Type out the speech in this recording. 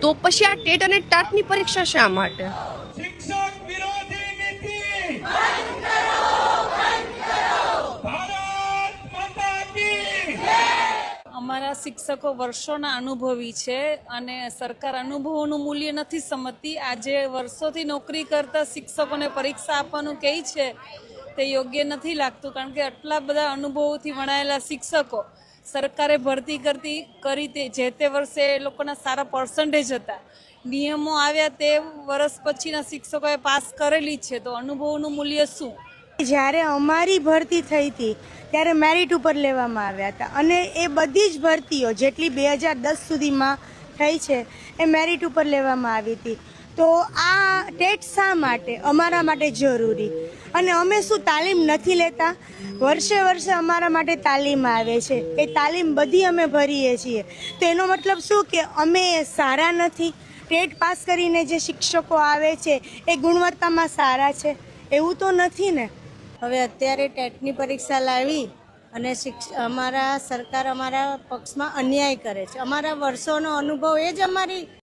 તો પછી આ ટેટ અને ટાટની પરીક્ષા શા માટે? શિક્ષક વિરોધી નીતિ ભારત માતા કી અમારા શિક્ષકો વર્ષોના અનુભવી છે અને સરકાર અનુભવોનું મૂલ્ય નથી સમજતી. આજે વર્ષોથી નોકરી કરતા શિક્ષકોને પરીક્ષા આપવાનું કહે છે તે યોગ્ય નથી લાગતું, કારણ કે આટલા બધા અનુભવોથી વણાયેલા શિક્ષકો સરકારે ભરતી કરી તે જે તે વર્ષે એ લોકોના સારા પર્સન્ટેજ હતા. નિયમો આવ્યા તે વર્ષ પછીના શિક્ષકોએ પાસ કરેલી છે, તો અનુભવોનું મૂલ્ય શું? જ્યારે અમારી ભરતી થઈ હતી ત્યારે મેરિટ ઉપર લેવામાં આવ્યા હતા અને એ બધી જ ભરતીઓ જેટલી 2010 સુધીમાં થઈ છે એ મેરિટ ઉપર લેવામાં આવી હતી. તો આ ટેટ શા માટે અમારા માટે જરૂરી? અને અમે શું તાલીમ નથી લેતા? વર્ષે વર્ષે અમારા માટે તાલીમ આવે છે, એ તાલીમ બધી અમે ભરીએ છીએ. તો એનો મતલબ શું કે અમે સારા નથી? ટેટ પાસ કરીને જે શિક્ષકો આવે છે એ ગુણવત્તામાં સારા છે? એવું તો નથી ને. હવે અત્યારે ટેટની પરીક્ષા લાવી અને અમારા સરકાર અમારા પક્ષમાં અન્યાય કરે છે. અમારા વર્ષોનો અનુભવ એ જ અમારી